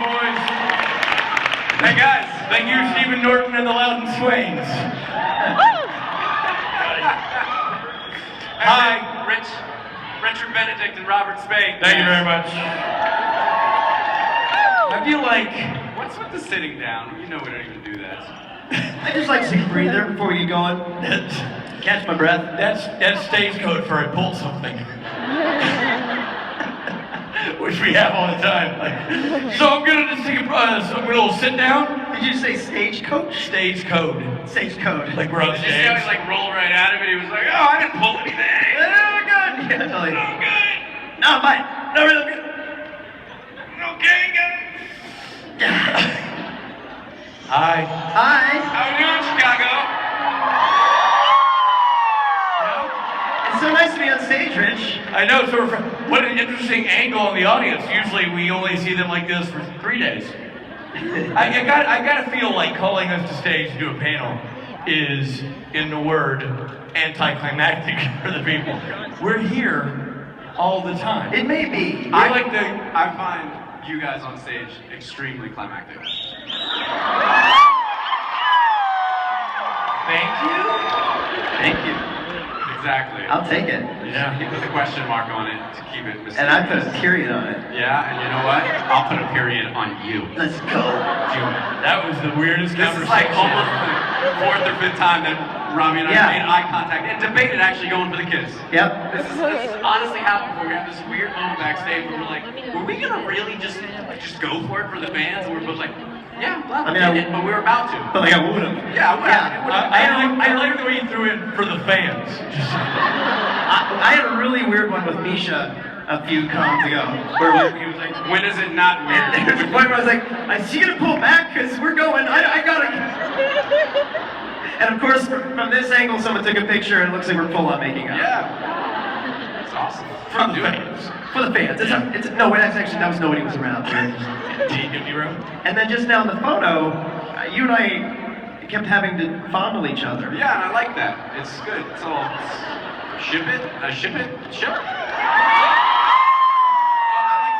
boys. Hey guys, thank you, Stephen Norton and the Loudon Swains. Hi, Richard Benedict and Robert Spade. Thank you very much. I feel like, What's with the sitting down? You know we don't even do that. I just like to take a breather before we get going. Catch my breath. that's stage code for I pulled something. Which we have all the time. Like, so I'm gonna just take a little sit down. Did you say stagecoach? Stage code. Stage code. Like we're on Did you see how he stage. like rolled right out of it? He was like, oh, I didn't pull anything. Oh, good. Yeah, totally. Oh, good. No, fine. No, really good. Okay, guys. Hi. Hi. How we doing, Chicago? It's so nice to be on stage, Rich. I know, so what an interesting angle on the audience. Usually we only see them like this for 3 days. I gotta feel like calling us to stage to do a panel is, in the word, anticlimactic for the people. We're here all the time. It may be. I find you guys on stage extremely climactic. Thank you. Thank you. Exactly. I'll take it. Yeah. You put the question mark on it to keep it mysterious. And I put a period on it. Yeah, and you know what? I'll put a period on you. Let's go. That was the weirdest This conversation. is like almost the fourth or fifth time that Rami and I made eye contact and debated actually going for the kiss. Yep. This honestly happened before. We had this weird moment backstage where we're like, were we gonna really just go for it for the fans? And we're both like, yeah, well, I mean, but we were about to. But like I would have. Yeah, we I like the way you threw in for the fans. I had a really weird one with Misha a few cons ago, where he was like, when is it not weird? there was a point where I was like, is she gonna pull back? Because we're going, I gotta. And of course, from this angle, someone took a picture and it looks like we're full on making up. Yeah. It's awesome. For the fans. For the fans. That was nobody was around. Empty room. And then just now in the photo, you and I kept having to fondle each other. Yeah, and I like that. It's good. It's all ship it. I like to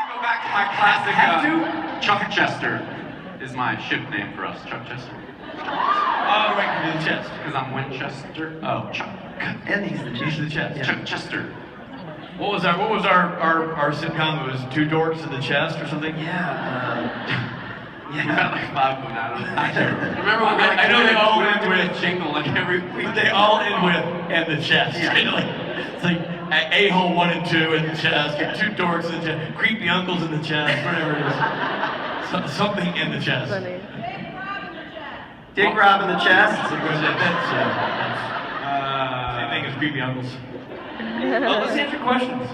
go back to my classic. Chuck Chester is my ship name for us. Chuck Chester. Oh, right to the chest. Because I'm Winchester. Oh, Chuck. And he's He's the chest. Yeah. Chuck Chester. What was our sitcom? It was Two Dorks in the Chest or something? Yeah. We got like 5 of them out of it. Remember when I know they all end with with a jingle like every week. But they all end with and the chest. Yeah. It's like a-hole 1 and 2 in the chest, Two Dorks in the chest, creepy uncles in the chest, whatever it is. Something in the chest. Funny. Dick Rob in the chest. That's same thing as creepy uncles. Well, let's answer questions.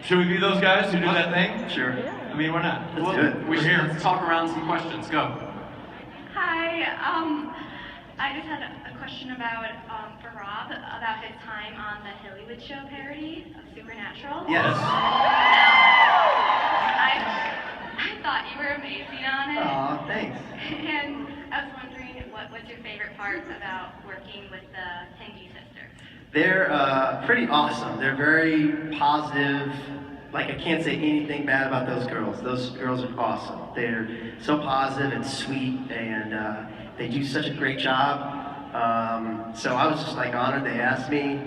Should we be those guys who do that thing? Sure. I mean, why not? Let's do it. We should here. let's talk around some questions. Go. Hi, I just had a question about, for Rob, about his time on the Hollywood show parody of Supernatural. Yes. I thought you were amazing on it. Aw, thanks. And I was wondering, what was your favorite part about working with the Hindi sisters? They're pretty awesome. They're very positive. Like, I can't say anything bad about those girls. Those girls are awesome. They're so positive and sweet, and they do such a great job. So I was just like honored they asked me.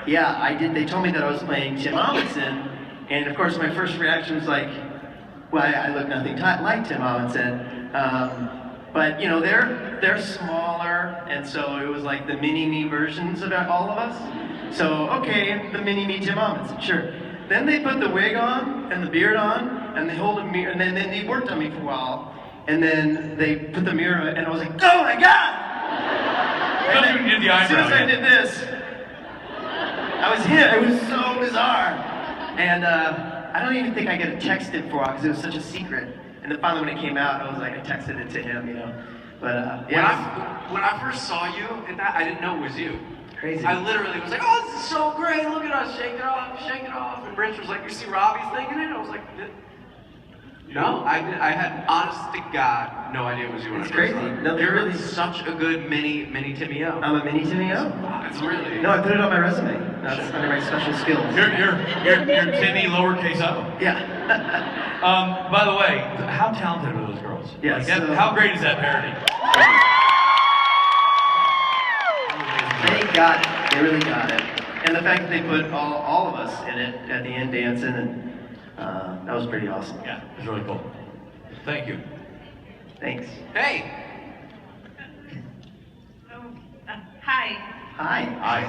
Yeah, I did. They told me that I was playing Tim Amundsen, and of course my first reaction was like, well, I look nothing like Tim Amundsen. But you know, they're smaller, and so it was like the mini-me versions of all of us. So okay, the mini-me Tim Amundsen, sure. Then they put the wig on and the beard on, and they hold a mirror, and then they worked on me for a while, and then they put the mirror, and I was like, oh my god! And then, You did the eyebrow, as soon as I yeah. did this, I was hit. It was so bizarre, and I don't even think I got it texted for a while because it was such a secret. And then finally when it came out, I was like, I texted it to him, you know. But yeah, When I first saw you in that, I didn't know it was you. crazy. I literally was like, oh, this is so great, look at us, shake it off, shake it off. And Rich was like, you see Robbie's thing in it? I was like, no, I had, honest to God, no idea it was you when It's I first crazy. saw it. No, they're You're really- such a good mini Timmy O. I'm a mini Timmy O. It's really... No, I put it on my resume. That's one of my special skills. You're tinny lowercase o. Yeah. By the way, how talented are those girls? Yeah, Like, so- how great is that parody? They got it. They really got it. And the fact that they put all of us in it at the end dancing, and that was pretty awesome. Yeah, it's really cool. Thank you. Thanks. Hey, Hi. Hi.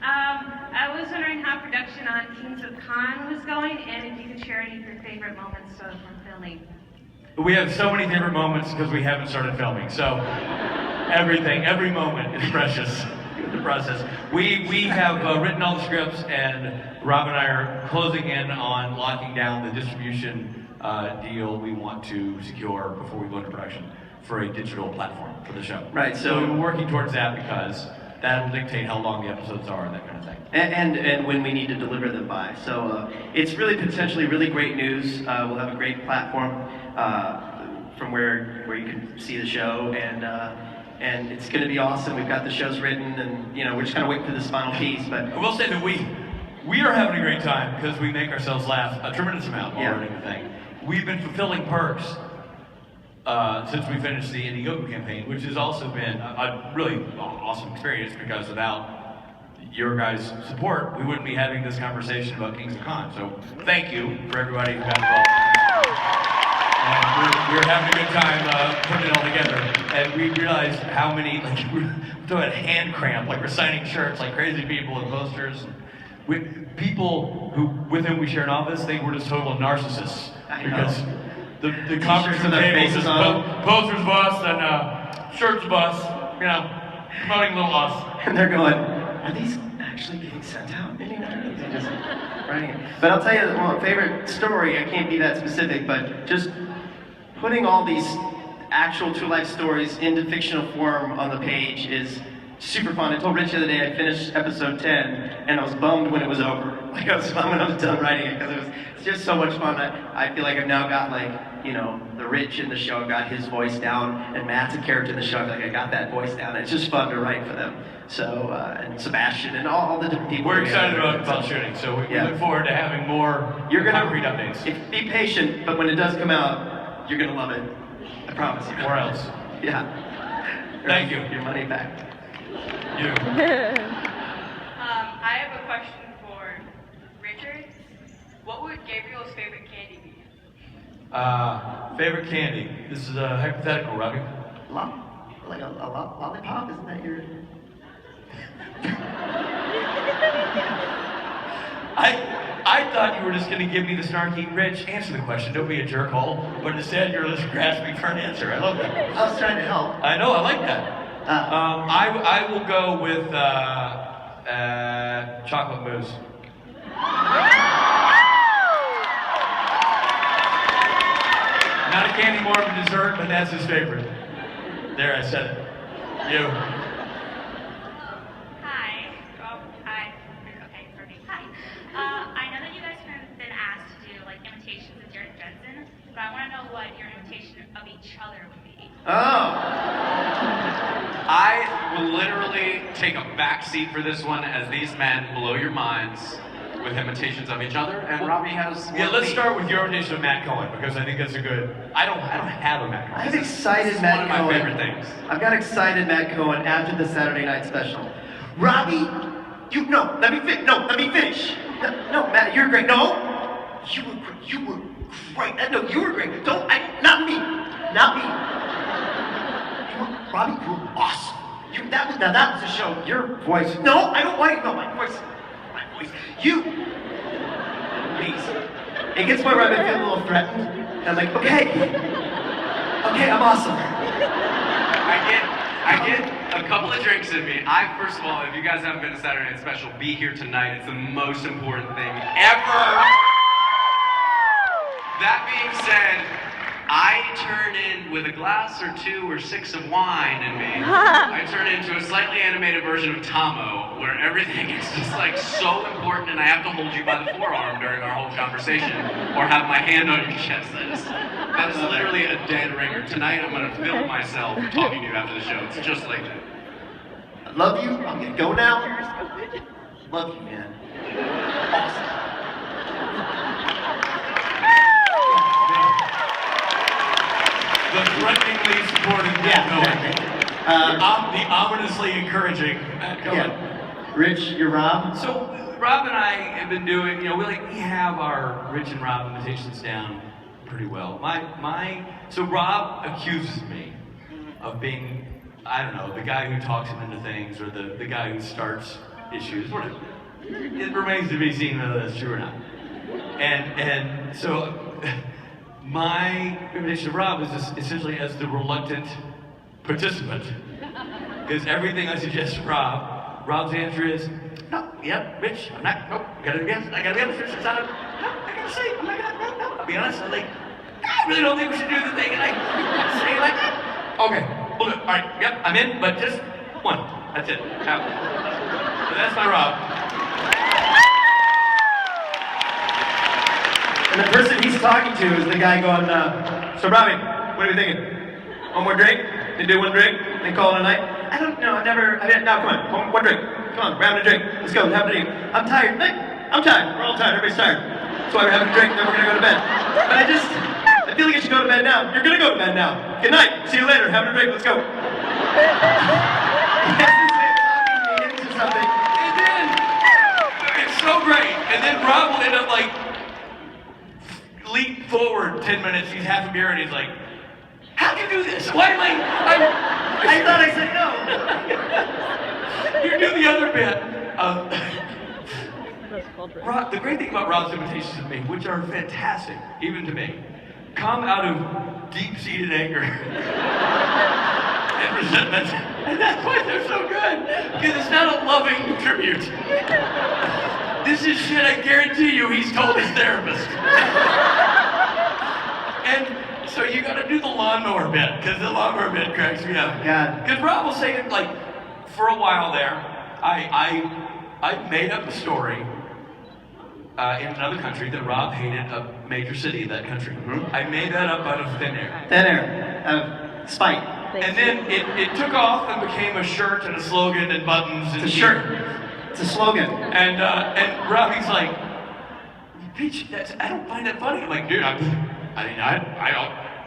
I was wondering how production on Kings of Con was going, and if you could share any of your favorite moments from filming. We have so many favorite moments because we haven't started filming. So every moment is precious in the process. We have written all the scripts, and Rob and I are closing in on locking down the distribution deal we want to secure before we go into production for a digital platform for the show. Right, so- we're working towards that because that will dictate how long the episodes are and that kind of thing. And when we need to deliver them by. So it's really potentially really great news. We'll have a great platform from where you can see the show, and it's going to be awesome. We've got the shows written, and we're just kind of waiting for this final piece. But I will say that we are having a great time because we make ourselves laugh a tremendous amount while running the thing. We've been fulfilling perks since we finished the Indiegogo campaign, which has also been a really awesome experience because without your guys' support, we wouldn't be having this conversation about Kings of Con. So thank you for everybody who got involved. And we're having a good time putting it all together. And we realized how many, we're talking about hand cramp, we're signing shirts like crazy people and posters. People with whom we share an office, they were just total narcissists. I know. Because the conference with their tables faces is on posters of us and shirts of us, promoting little us. and they're going, are these actually getting sent out anywhere? Or is it just writing it? But I'll tell you, my favorite story, I can't be that specific, but just putting all these actual true life stories into fictional form on the page is super fun. I told Rich the other day I finished episode 10, and I was bummed when it was over. I was bummed when I was done writing it, because it's just so much fun. I feel like I've now got the Rich in the show, I've got his voice down, and Matt's a character in the show, I feel like I got that voice down. It's just fun to write for them. So, and Sebastian, and all the different people. We're excited about shooting, so we look forward to having more concrete updates. Be patient, but when it does come out, you're gonna love it. I promise you. Or else. Yeah. Thank you. Your money back. You. I have a question for Richard. What would Gabriel's favorite candy be? Favorite candy. This is a hypothetical, Robbie. Like a lollipop? Isn't that your... I thought you were just going to give me the snarky, Rich, answer the question, don't be a jerkhole, but instead you're just grasping for an answer. I love that. I was trying to help. I know, I like that. I will go with chocolate mousse. Not a candy, more of a dessert, but that's his favorite. There, I said it. You. Hi. Oh, hi. Okay, perfect. Hi. I know that you guys have been asked to do imitations of Jared Jensen, but I want to know what your imitation of each other would be. I will literally take a back seat for this one as these men blow your minds with imitations of each other, and Robbie has. Yeah, let's start with your imitation of Matt Cohen, because I think that's a good. I don't have a Matt Cohen. I have excited It's Matt Cohen. one of my favorite things. I've got excited Matt Cohen after the Saturday night special. Robbie, let me finish. No, Matt, you're great. No, you were great. You were great. No, you were great. Not me. Robbie, you were awesome. That was a show. Your voice. No, I don't want it. No, my voice. You. Please. It gets where I feel a little threatened. And I'm like, okay, I'm awesome. I get a couple of drinks in me. First of all, if you guys haven't been to Saturday Night Special, be here tonight. It's the most important thing ever. That being said, I turn in with a glass or 2 or 6 of wine in me. I turn into a slightly animated version of Tomo, where everything is just so important, and I have to hold you by the forearm during our whole conversation, or have my hand on your chest. That is literally a dead ringer. Tonight I'm gonna film myself talking to you after the show. It's just like that. I love you. I'm gonna go now. Love you, man. The threateningly supportive. The ominously encouraging. Go on. Rich, you're Rob? So Rob and I have been doing, we have our Rich and Rob imitations down pretty well. So Rob accuses me of being, I don't know, the guy who talks him into things, or the guy who starts issues. Whatever. It remains to be seen whether that's true or not. And so my imitation of Rob is just essentially as the reluctant participant, because everything I suggest to Rob's answer is, no, yep, Rich, I'm not, nope, I gotta be honest, Rich, it's not, no, I gotta say, I'm not gonna, no, I'll be honest, I'm like, I really don't think we should do the thing, and I say it like that. Okay, we'll do it, alright, yep, I'm in, but just one, that's it, out. So that's my Rob. And the person he's talking to is the guy going, so Robbie, what are you thinking? One more drink? They do one drink, they call it a night? I don't know, now come on, one drink. Come on, we're having a drink. Let's go, have a drink. I'm tired. I'm tired. We're all tired, everybody's tired. That's why we're having a drink, then we're gonna go to bed. But I feel like I should go to bed now. You're gonna go to bed now. Good night, see you later, having a drink, let's go. And then, it's so great. And then Rob will end up leap forward 10 minutes, he's half a beer, and he's like, how'd you do this? Why am I thought I said no. You do the other bit. Rob, the great thing about Rob's imitations of me, which are fantastic, even to me, come out of deep-seated anger and resentment. And that's why they're so good, because it's not a loving tribute. This is shit I guarantee you he's told his therapist. And so you gotta do the lawnmower bit, because the lawnmower bit cracks me up. God. Because Rob will say, for a while there, I made up a story in another country that Rob hated a major city in that country. Mm-hmm. I made that up out of thin air. Thin air. Spite. And then it took off and became a shirt and a slogan and buttons and It's a shirt. It's a slogan. And Robbie's like, Peach, I don't find that funny. I'm like, dude, I don't,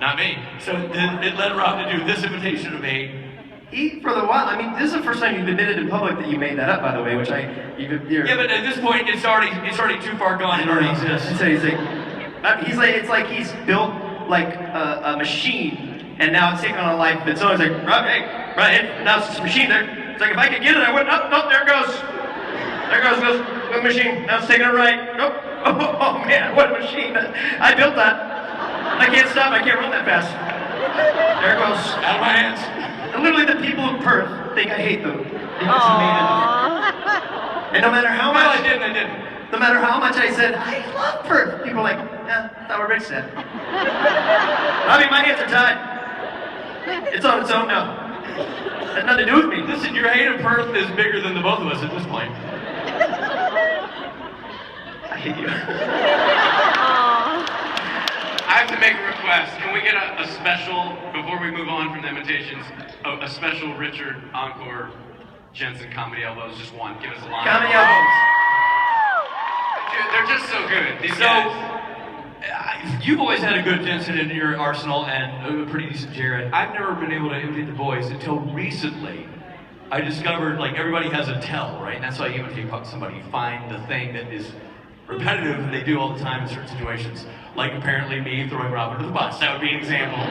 not me. So then it led Rob to do this imitation of me. For the while, this is the first time you've admitted in public that you made that up, by the way, which Yeah, but at this point, it's already too far gone. It already exists. So it's like he's built like a machine, and now it's taking on a life of its own. It's like, Rob, hey, right, now it's just a machine there. It's like, if I could get it, I wouldn't. Oh, there it goes. There goes the machine. Now it's taking it right. Nope. Oh man, what a machine. I built that. I can't stop. I can't run that fast. There it goes. Out of my hands. And literally, the people of Perth think I hate them because I made it up. And no matter how much, I didn't. No matter how much I said, I love Perth, people are like, that's not what Rich said. My hands are tied. It's on its own now. Has nothing to do with me. Listen, your hate of Perth is bigger than the both of us at this point. I hate you. I have to make a request. Can we get a special, before we move on from the imitations, a special Richard Encore Jensen comedy elbows, just one. Give us a line. Comedy elbows. Dude, they're just so good. These guys. You've always had a good Jensen in your arsenal and a pretty decent Jared. I've never been able to imitate the voice until recently. I discovered everybody has a tell, right? And that's how you imitate somebody. You find the thing that is repetitive and they do all the time in certain situations. Like apparently me throwing Rob under the bus. That would be an example.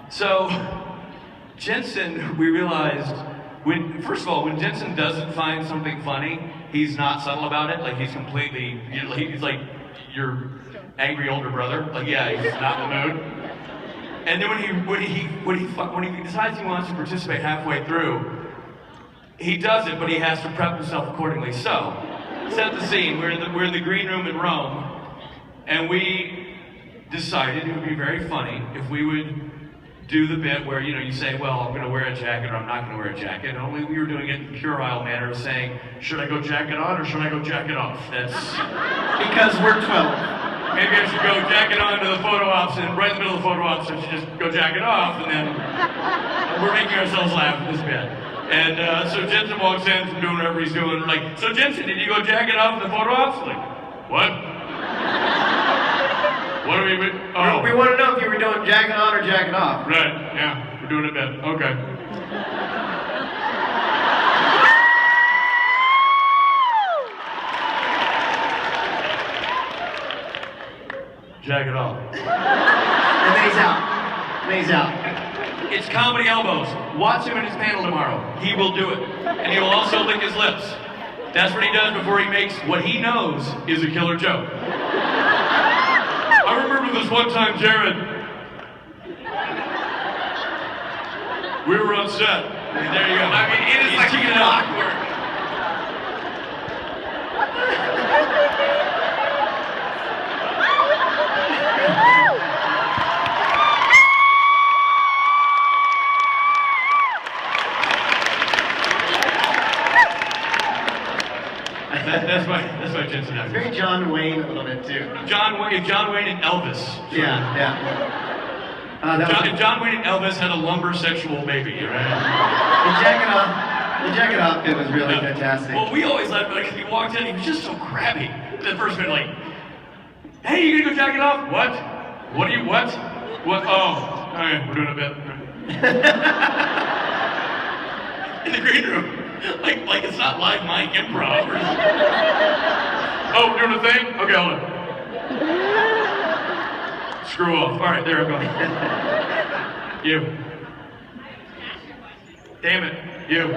So Jensen, we realized, first of all, when Jensen doesn't find something funny, he's not subtle about it. He's completely, he's like your angry older brother. He's not in the mood. And then when he decides he wants to participate halfway through, he does it, but he has to prep himself accordingly. So, set the scene. We're in the green room in Rome, and we decided it would be very funny if we would do the bit where you say, well, I'm going to wear a jacket or I'm not going to wear a jacket. Only we were doing it in the puerile manner of saying, should I go jacket on or should I go jacket off? That's because we're 12. Maybe I should go jacket on to the photo ops, and right in the middle of the photo ops, I should just go jacket off, and then we're making ourselves laugh at this bit. And so Jensen walks in from doing whatever he's doing. We're like, so Jensen, did you go jacking off in the photo ops? Like, what? What do we? Oh, We want to know if you were doing jacking on or jacking off. right. Yeah, we're doing it then. Okay. Jack it off. And then he's out. It's comedy elbows. Watch him in his panel tomorrow. He will do it. And he will also lick his lips. That's what he does before he makes what he knows is a killer joke. I remember this one time, Jared. We were on set. I mean, there you go. I mean, it is He's like teeing it up. clockwork. That's my Jensen actor. Very John Wayne a little bit too. John Wayne and Elvis. Yeah. That was John Wayne and Elvis had a lumber sexual baby, right? the jacket off bit was really fantastic. Well, we always laughed because he walked in, he was just so crabby. The first minute, like, hey, you gonna go jack it off? What? What? What? Oh, all right, we're doing a bit. In the green room. Like it's not live mic improv. Oh, we're doing a thing? Okay, hold on. Screw off. All right, there I'm going. You. Damn it. You.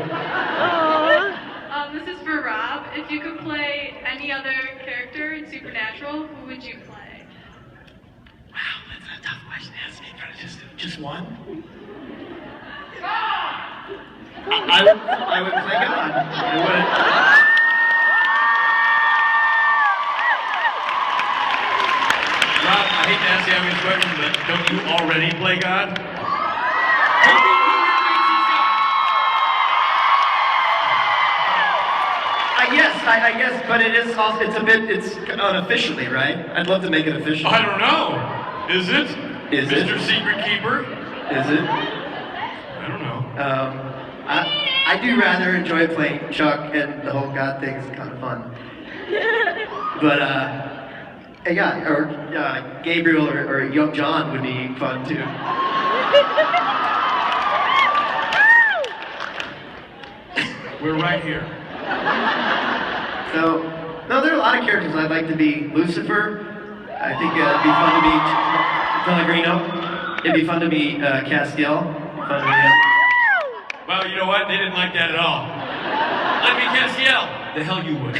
This is for Rob. If you could play any other character in Supernatural, who would you play? Wow, that's a tough question to ask me, but just one? I would play God. I would. Rob, I hate to ask you this question, but don't you already play God? I guess, but it's unofficially, right? I'd love to make it official. I don't know. Is it? Is it? Mr. Secret Keeper? Is it? I don't know. I do rather enjoy playing Chuck, and the whole God thing is kind of fun. But yeah, or Gabriel or Young John would be fun too. We're right here. So, no, there are a lot of characters. I'd like to be Lucifer. I think it'd be fun to be Pellegrino. It'd be fun to be Castiel. Fun to be him. Well, you know what? They didn't like that at all. Let me Castiel. The hell you would.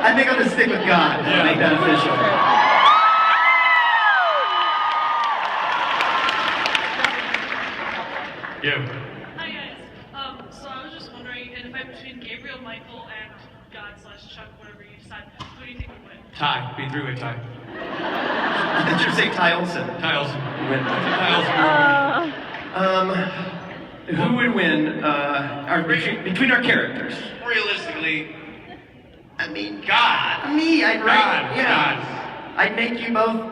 I think I'm gonna stick with God. Yeah. Make that official. You. Hi guys. So I was just wondering, in a fight between Gabriel, Michael, and God/Chuck, whatever you decide, who do you think would win? Tie. Be three-way tie. Did you say Ty Olsen? Tie Olsen. Win. Who would win? Between our characters. Realistically, I mean, God. me. I'd God. I'd make you both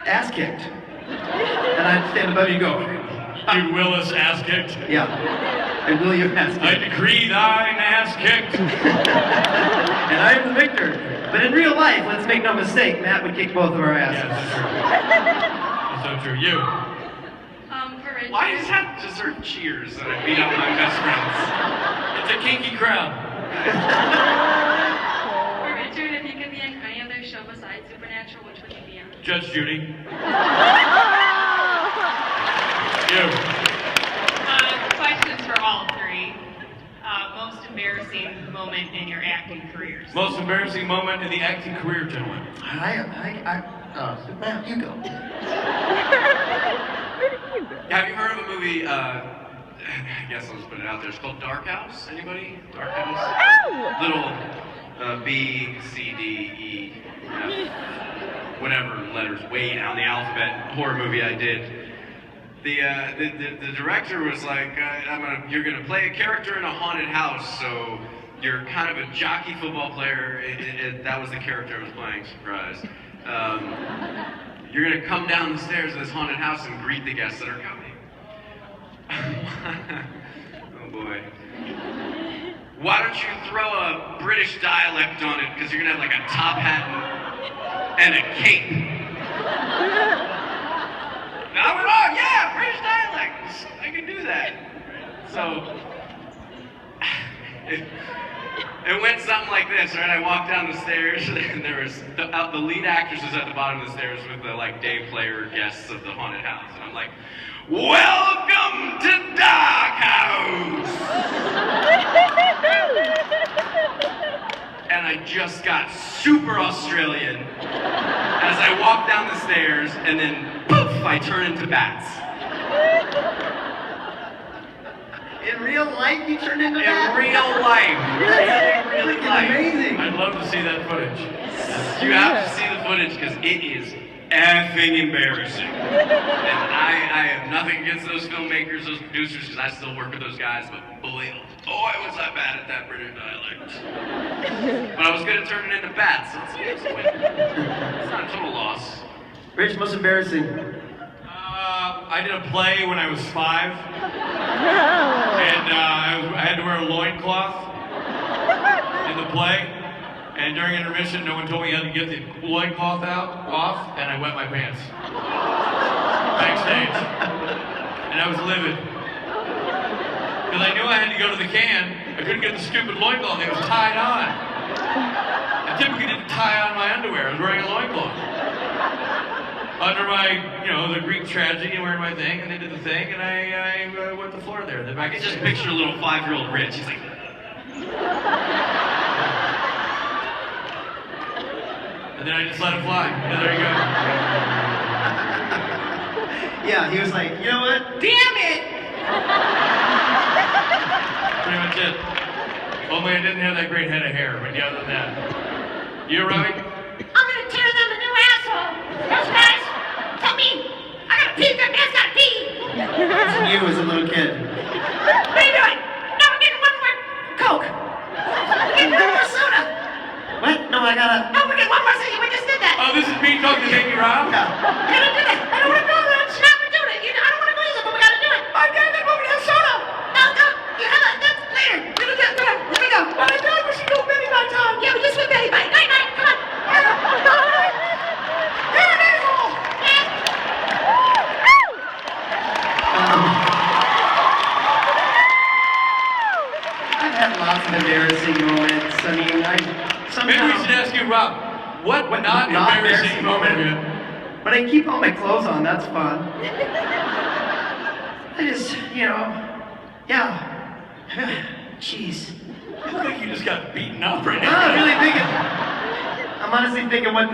ass kicked, and I'd stand above you and go. You Willis ass kicked. Yeah. I will you ass I kicked. decree thine ass kicked. And I am the victor. But in real life, let's make no mistake, Matt would kick both of our Yeah, asses. that's so true. You. For Richard. Why is that dessert cheers that I beat up my best friends? It's a kinky crowd. For Richard, if you could be in any other show besides Supernatural, which would you be on? Judge Judy. You. Questions for all three. Most embarrassing moment in your acting careers. Most embarrassing moment in the acting career, gentlemen. Matt, you go. Have you heard of a movie, I guess I'll just put it out there, it's called Dark House? Anybody? Dark House? Little B, C, D, E, F, whatever letters way down the alphabet horror movie I did. The director was like, you're gonna play a character in a haunted house, so you're kind of a jockey football player. That was the character I was playing, surprise. You're gonna come down the stairs of this haunted house and greet the guests that are coming. Oh boy. Why don't you throw a British dialect on it? Because you're gonna have like a top hat and a cape. And I went, oh yeah, British dialect. I can do that. So it went something like this, right? I walked down the stairs, and there was the lead actress was at the bottom of the stairs with the like day player guests of the haunted house, and I'm like, "Welcome to Dark House." And I just got super Australian as I walked down the stairs, and then poof, I turn into bats. In real life, you turned into that? In real life. Really life. Amazing. I'd love to see that footage. You have to see the footage because it is effing embarrassing. And I have nothing against those filmmakers, those producers, because I still work with those guys, but boy, was I bad at that British dialect. But I was good at turning into bats, so it's a win. It's not a total loss. Rich, most embarrassing. I did a play when I was 5, and I had to wear a loincloth in the play, and during intermission, no one told me how to get the loincloth off, and I wet my pants backstage, and I was livid, because I knew I had to go to the can. I couldn't get the stupid loincloth, it was tied on. I typically didn't tie on my underwear, I was wearing a loincloth. Under my, the Greek tragedy, wearing my thing, and they did the thing, and I went to the floor there. I can just picture a little 5-year-old Rich. He's like, and then I just let it fly. Yeah, there you go. Yeah, he was like, you know what? damn it! Pretty much it. Only I didn't have that great head of hair, but yeah, other than that. You, Robbie? I'm gonna tear them a new asshole. Those guys, tell me, I gotta pee, that man's gotta pee. That's you as a little kid. What are you doing? No, we're getting one more Coke. We're getting one more soda. What? No, I gotta... No, we're getting one more soda. We just did that. Oh, this is me talking to Amy Rob? Yeah. We gotta do that. I don't wanna go there. It's not we're doing it. I don't wanna go either, but we gotta do it. Oh, damn it, we're gonna have soda. No, you have it. That's later. We're gonna do it. Here we go. Oh, my God, we should go Betty by time. Yeah, we just went Betty by. Night, night, come on. You're an asshole. I've had lots of embarrassing moments. I mean, Maybe we should ask you, Rob, what not embarrassing moment? But I keep all my clothes on, that's fun. I just, yeah. Jeez. You look like you just got beaten up right No, now. I'm really thinking. I'm honestly thinking what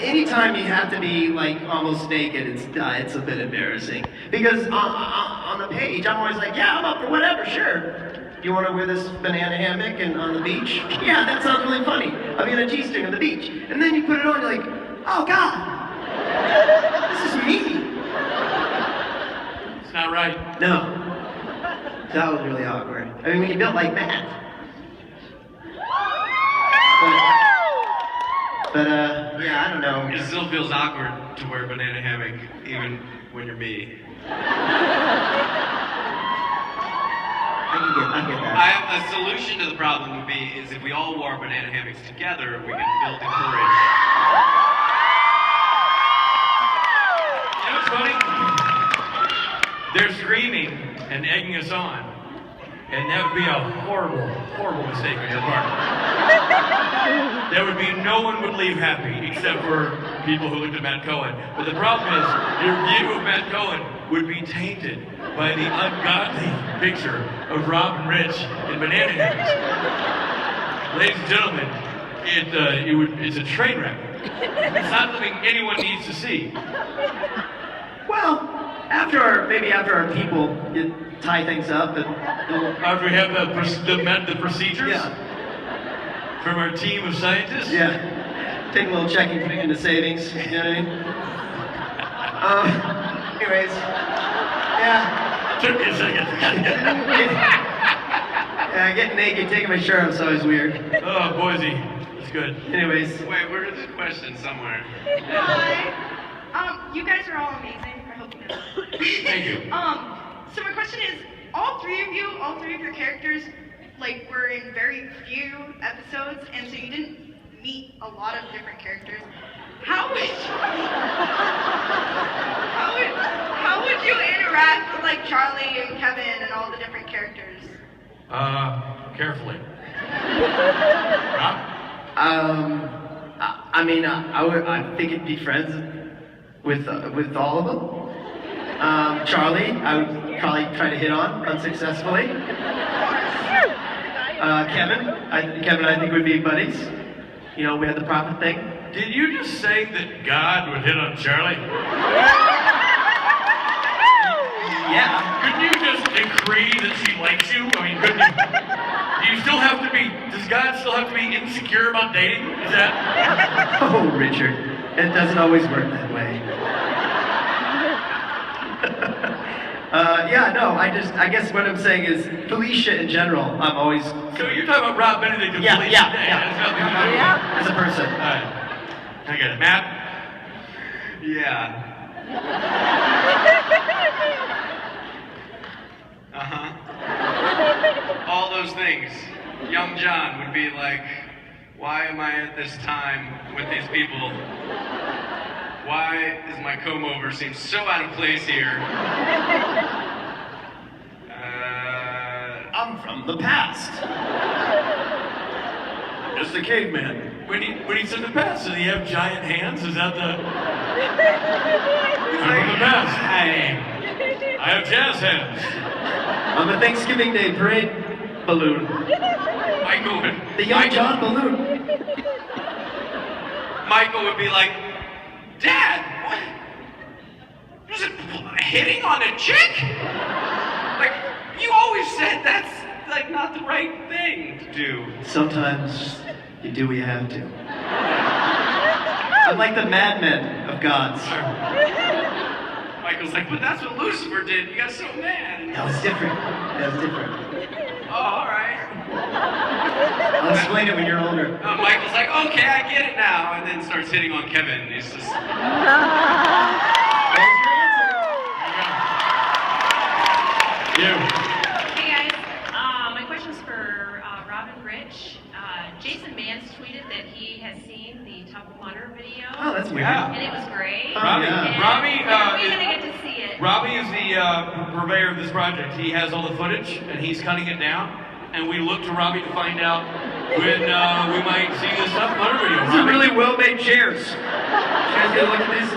anytime you have to be like almost naked, it's a bit embarrassing. Because on the page, I'm always like, yeah, I'm up for whatever, sure. You want to wear this banana hammock and on the beach? Yeah, that sounds really funny. I'll be in a G-string on the beach. And then you put it on, you're like, oh God, this is me. It's not right. No. That was really awkward. I mean, when you built like that. But yeah, I don't know. It still feels awkward to wear a banana hammock, even when you're me. I get that. A solution to the problem would be is if we all wore banana hammocks together, we could build the courage. You know what's funny? They're screaming and egging us on. And that would be a horrible, horrible mistake on your part. There would be no one would leave happy except for people who looked at Matt Cohen. But the problem is, your view of Matt Cohen would be tainted by the ungodly picture of Rob and Rich in banana hammocks. Ladies and gentlemen, it's a train wreck. It's not something anyone needs to see. Well, after our people tie things up and After we have the procedures yeah, from our team of scientists. yeah, take a little checking into savings. You know what I mean? Anyways, yeah. Took me a second. Yeah, getting naked, taking my shirt off is always weird. Oh, Boise. That's good. Anyways, Wait, where's the question somewhere? Hi. You guys are all amazing. I hope you know Thank you. So my question is, all three of your characters, like, were in very few episodes, and so you didn't meet a lot of different characters. How would you interact with, like, Charlie and Kevin and all the different characters? Carefully. Rob? I think it'd be friends with all of them. Charlie, I would probably try to hit on unsuccessfully. Kevin and I think would be buddies. You know, we had the prophet thing. Did you just say that God would hit on Charlie? Yeah. Couldn't you just decree that she likes you? I mean, couldn't you? Does God still have to be insecure about dating? Is that? Oh, Richard, it doesn't always work that way. I guess what I'm saying is Felicia in general, I'm always... So you're talking about Rob Benedict and Felicia Day. That's nothing to do with it. As a person. All right. I get it. Matt? Yeah. Uh-huh. All those things. Young John would be like, why am I at this time with these people? Why does my comb-over seem so out of place here? I'm from the past. Just a caveman. When he's in the past, does he have giant hands? Is that the... I'm from the past. I have jazz hands. On the Thanksgiving Day parade balloon. Michael would... The young John balloon. Michael would be like, Dad, what? Was it hitting on a chick? Like, you always said that's, like, not the right thing to do. Sometimes you do what you have to. I'm like the madmen of gods. Michael's like, but that's what Lucifer did. You got so mad. That was different. Oh, all right. I'll explain it when you're older. Michael's like, okay, I get it now, and then starts hitting on Kevin. He's just... There's your answer. You. Hey guys, my question's for Rob and Rich. Jason Mans tweeted that he has seen the Tough Mudder video. Oh, that's weird. Yeah. And it was great. Robbie, And Robbie, when are we gonna get to see it? Robbie is the purveyor of this project. He has all the footage, and he's cutting it down. And we look to Robbie to find out when we might see this Tough Mudder video. These are really well-made chairs. You guys gotta look at these.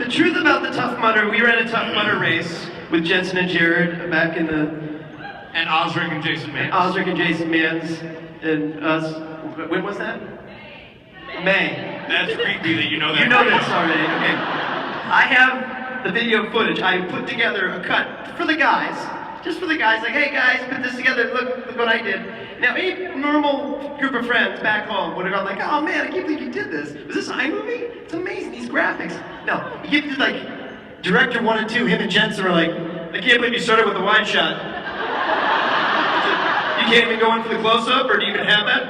The truth about the Tough Mudder, we ran a Tough Mudder race with Jensen and Jared back in the... And Osric and Jason Mans. Osric and Jason Mans and us. When was that? May. That's creepy that you know that. You know this already, okay. I have the video footage. I put together a cut for the guys. Just for the guys, like, hey guys, put this together, look what I did. Now, any normal group of friends back home would have gone like, oh man, I can't believe you did this. Was this iMovie? It's amazing, these graphics. No, you get to like, director 1 and 2, him and Jensen are like, I can't believe you started with a wide shot. You can't even go in for the close-up, or do you even have that?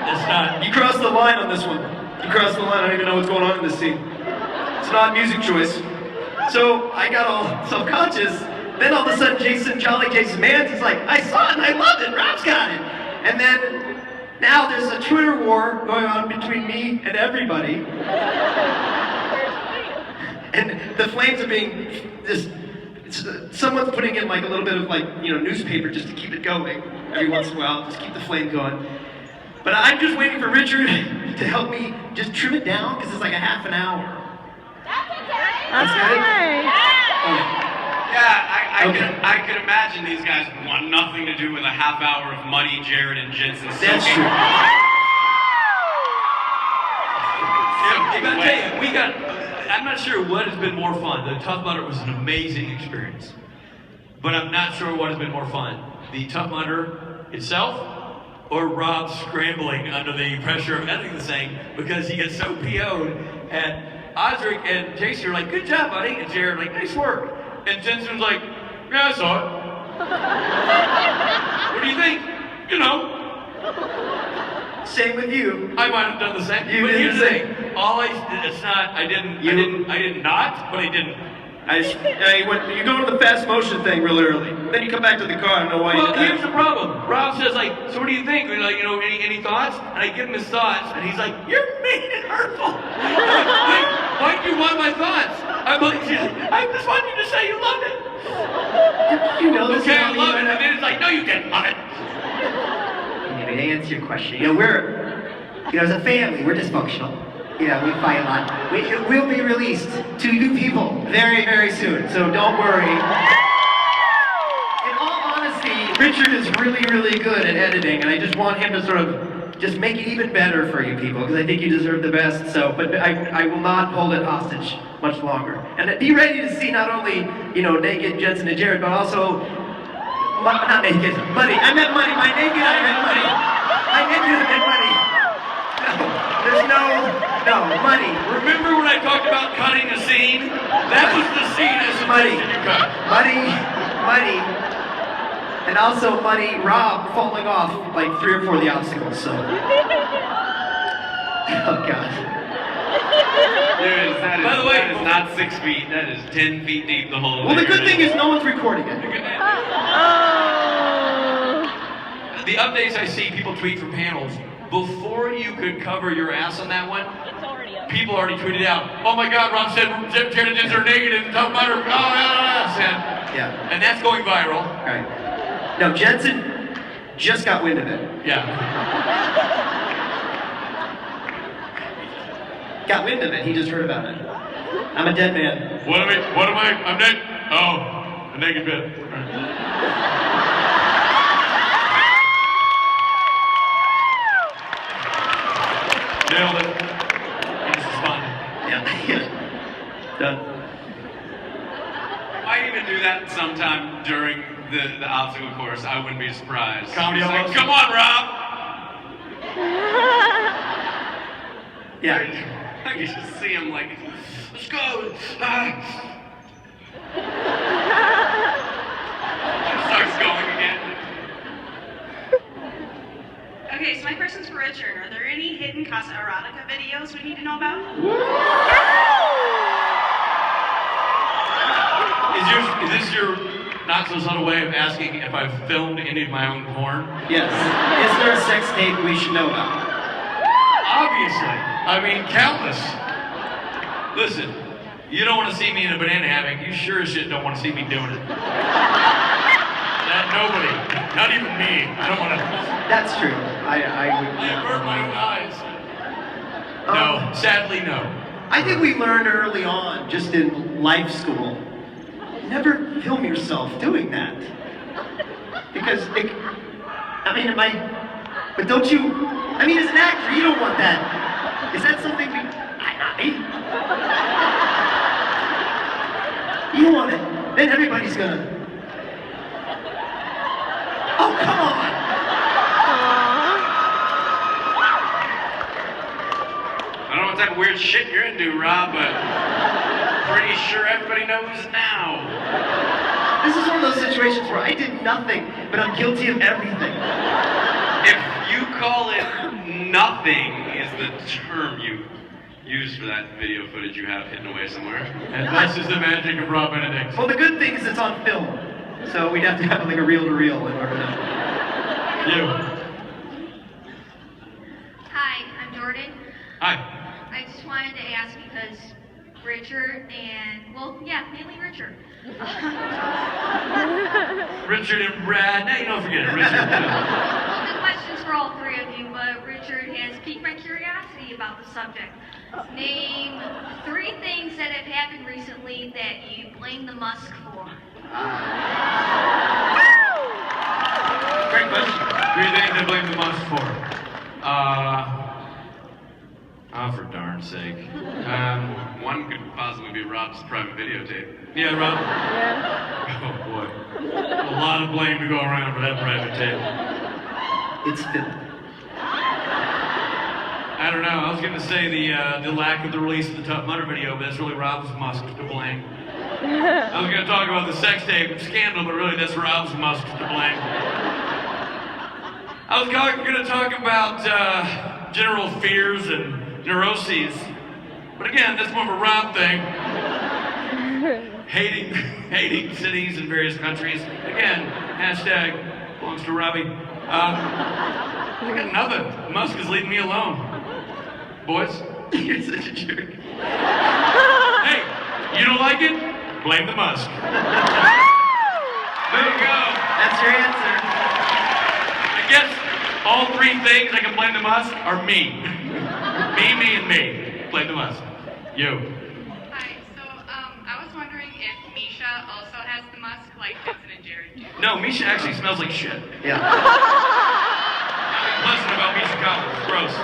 It's not. You crossed the line on this one. You crossed the line, I don't even know what's going on in this scene. It's not music choice. So I got all self-conscious. Then all of a sudden, Jolly Jason Mans is like, I saw it and I loved it, Rob's got it. And then, now there's a Twitter war going on between me and everybody. And the flames are being, someone's putting in like a little bit of like, newspaper just to keep it going every once in a while, just keep the flame going. But I'm just waiting for Richard to help me just trim it down, because it's like a half an hour. That's good? Okay. Yeah, Okay. I could imagine these guys want nothing to do with a half hour of muddy Jared and Jensen That's soaking. true. I gotta tell you, I'm not sure what has been more fun. The Tough Mudder was an amazing experience. But I'm not sure what has been more fun. The Tough Mudder itself, or Rob scrambling under the pressure of editing the thing because he gets so PO'd. And Osric and Jason are like, good job, buddy. And Jared like, nice work. And Jensen's like, yeah, I saw it. What do you think? Same with you. I might have done the same. You but did here's the the same. thing. I did not, but I didn't. You go to the fast motion thing real early. Then you come back to the car. I don't know why you Well, did that. here's the problem. Rob says, like, so what do you think? We're like, any thoughts? And I give him his thoughts, and he's like, you're mean and hurtful. Why do you want my thoughts? I'm like, I just want you to say you loved it. You know this. Okay, I love it. And then it's like, no, you didn't love it. Anyway, to answer your question, as a family, we're dysfunctional. We fight a lot. We'll be released to you people very, very soon, so don't worry. In all honesty, Richard is really, really good at editing, and I just want him to sort of just make it even better for you people, because I think you deserve the best. So, but I will not hold it hostage much longer. And be ready to see not only, naked Jensen and Jared, but also, not naked, Muddy. I meant Muddy. My naked, I meant Muddy. My naked, I meant Muddy. There's no money. Remember when I talked about cutting a scene? That was the scene as Money. you cut. Money. And also money, Rob falling off like 3 or 4 of the obstacles, so. Oh God. By the way, that is not 6 feet. That is 10 feet deep the whole way. Well, the good thing is no one's recording it. The updates I see people tweet for panels, before you could cover your ass on that one, people already tweeted out, oh my God, Rob said Jensen are naked and Tough Mudder, Yeah. and that's going viral. Right. No, Jensen just got wind of it. Yeah. Got wind of it, he just heard about it. I'm a dead man. What am I? I'm naked. Oh, a naked bit. Nailed it. He just responded. Yeah. Done. I even do that sometime during the obstacle course. I wouldn't be surprised. Comedy It's almost. come on, Rob! Yeah. I can just see him like, let's go! Starts going again. Okay, so my question's for Richard. Are there any hidden Casa Erotica videos we need to know about? Is this your not so subtle way of asking if I've filmed any of my own porn? Yes. Is there a sex tape we should know about? Obviously. I mean, countless. Listen, you don't want to see me in a banana hammock. You sure as shit don't want to see me doing it. That nobody, not even me. I don't want to. That's true. I would. I avert my own eyes. No, sadly, no. I think we learned early on, just in life school, never film yourself doing that. Because, but don't you, as an actor, you don't want that. Is that something you don't want it. Then everybody's gonna, oh, come on. I don't know what type of weird shit you're into, Rob, but pretty sure everybody knows now. This is one of those situations where I did nothing, but I'm guilty of everything. If you call it nothing is the term you use for that video footage you have hidden away somewhere. And this is the magic of Rob Benedict. Well, the good thing is it's on film, so we'd have to have like a reel-to-reel in order to. You. Hi, I'm Jordan. Hi. I just wanted to ask because Richard and, mainly Richard. Richard and Brad. No, you don't forget it. Richard. The question's for all 3 of you, but Richard has piqued my curiosity about the subject. Name 3 things that have happened recently that you blame the Musk for. Great question. 3 things I blame the Musk for. For darn's sake. One could possibly be Rob's private videotape. Yeah, Rob? Yeah. Oh, boy. A lot of blame to go around for that private tape. It's film. I don't know. I was going to say the lack of the release of the Tough Mudder video, but that's really Rob's Musk to blame. I was going to talk about the sex tape scandal, but really that's Rob's Musk to blame. I was going to talk about general fears and neuroses, but again, that's more of a Rob thing. hating cities in various countries. Again, hashtag belongs to Robbie. I got nothing. Musk is leaving me alone. Boys, you're such a jerk. Hey, you don't like it? Blame the Musk. There you go. That's your answer. I guess all three things I can blame the Musk are me. Me, and me. Blame the Musk. You. Hi, so I was wondering if Misha also has the musk like Jensen and Jared do. No, Misha actually smells like shit. Yeah. Nothing pleasant about Misha Collins. Gross.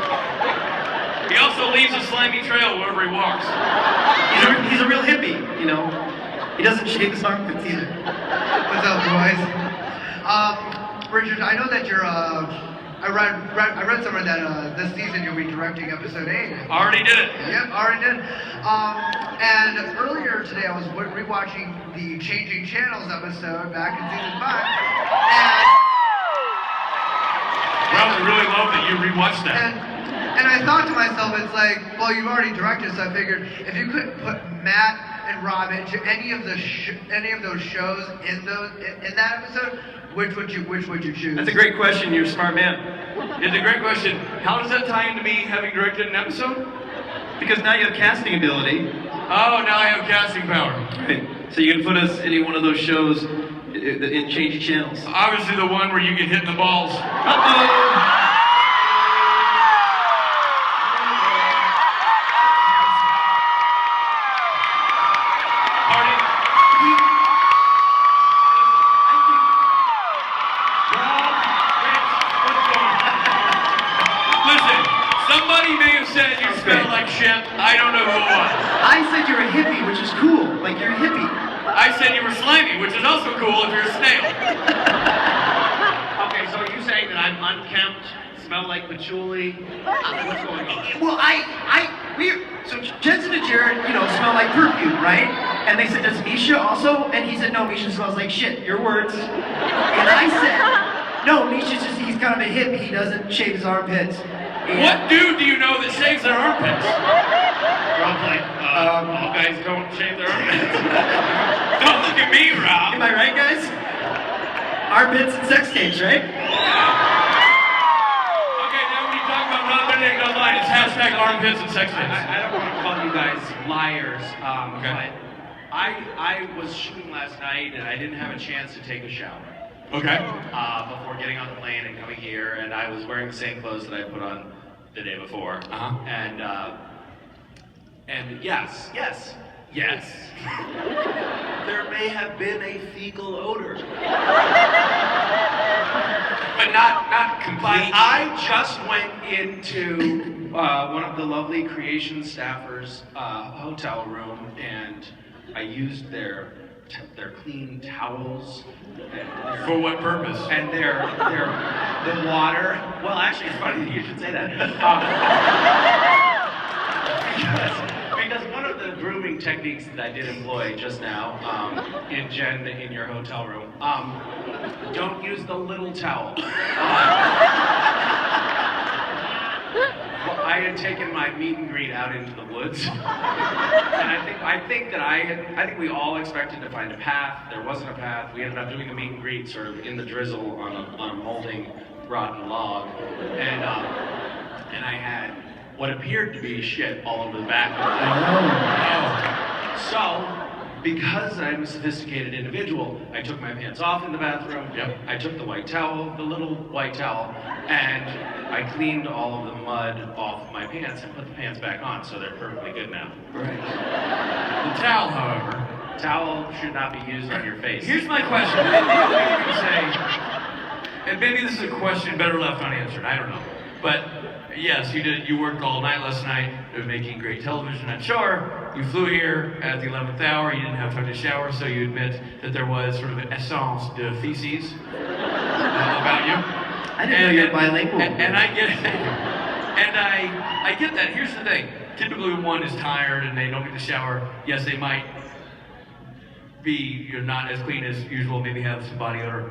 He also leaves a slimy trail wherever he walks. He's a real hippie, you know. He doesn't shave his armpits either. What's up, boys? Richard, I know that you're, I read somewhere that this season you'll be directing episode 8. Already did it. Yep, already did. And earlier today I was rewatching the Changing Channels episode back in season 5. Well, I really love that you rewatched that. And I thought to myself, it's like, well, you've already directed, so I figured if you could put Matt and Rob into any of those shows in that episode, which would you choose? That's a great question. You're a smart man. It's a great question. How does that tie into me having directed an episode? Because now you have casting ability. Oh, now I have casting power. Right. So you can put us in any one of those shows in Changing Channels. Obviously the one where you get hit in the balls. Uh-oh. I don't know who it was. I said you're a hippie, which is cool. Like, you're a hippie. I said you were slimy, which is also cool if you're a snail. Okay, so are you saying that I'm unkempt, smell like patchouli? What's going on? Well, so Jensen and Jared, smell like perfume, right? And they said, does Misha also? And he said, no, Misha smells like shit. Your words. And I said, no, he's kind of a hippie. He doesn't shave his armpits. What dude do you know that shaves their armpits? Rob's like, all guys don't shave their armpits. Don't look at me, Rob. Am I right, guys? Armpits and sex tapes, right? Okay, now when you talk about Rob Benedict online, it's hashtag armpits and sex tapes. I don't want to call you guys liars, but I was shooting last night and I didn't have a chance to take a shower. Okay. Before getting on the plane and coming here, and I was wearing the same clothes that I put on the day before. And yes, there may have been a fecal odor, but not complete. But I just went into one of the lovely creation staffers' hotel room, and I used their clean towels. For what purpose? And the water. Well, actually, it's funny that you should say that. Because one of the grooming techniques that I did employ just now, in your hotel room, don't use the little towel. Well, I had taken my meet and greet out into the woods, and I think we all expected to find a path. There wasn't a path. We ended up doing a meet and greet sort of in the drizzle on a molding, rotten log, and I had what appeared to be shit all over the back of my So, because I'm a sophisticated individual, I took my pants off in the bathroom. Yep. I took the white towel, the little white towel, and I cleaned all of the mud off my pants and put the pants back on, so they're perfectly good now. Right. The towel, however. Towel should not be used on your face. Here's my question. Maybe you can say, and maybe this is a question better left unanswered. I don't know. But yes, you worked all night last night making great television. I'm sure you flew here at the 11th hour. You didn't have time to shower, so you admit that there was sort of an essence de feces about you. I didn't know you were bilingual. And I get it. And I get that. Here's the thing. Typically when one is tired and they don't get to shower, yes, they might be not as clean as usual, maybe have some body odor.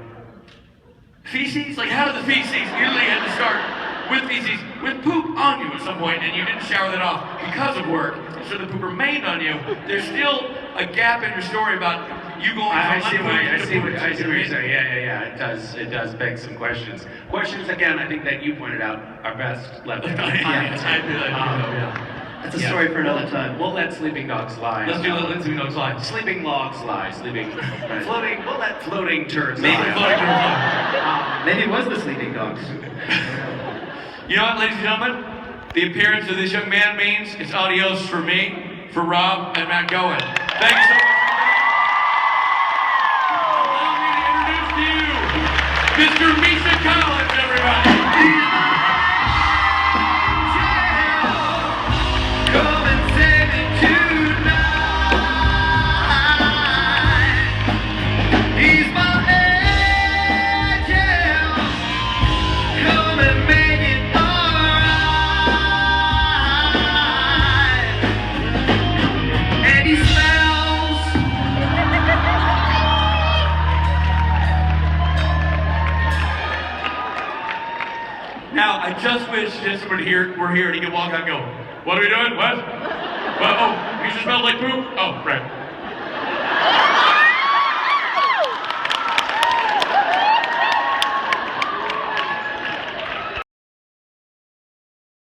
Feces? Like, how did the feces usually had to start with feces, with poop on you at some point, and you didn't shower that off because of work, so the poop remained on you. There's still a gap in your story about you going I from see what unproven to you're saying. Yeah. It does beg some questions. Questions again. I think that you pointed out are best left to the audience. That's a story for another time. We'll let sleeping dogs lie. Let's do Let Sleeping Dogs Lie. Sleeping logs lie. Sleeping floating. We'll let floating turds Maybe lie. floating turds lie. Maybe it was the sleeping dogs. You know what, ladies and gentlemen? The appearance of this young man means it's adios for me, for Rob, and Matt Goen. Thank you so much. Allow me to introduce to you Mr. Misha Collins, everybody. Come and save me tonight. He's my angel. Come and make it alright. And he smells. Now, I just wish that somebody here were here and he could walk out and go, what are we doing? What? Well, oh, you just smelled like poop? Oh, right.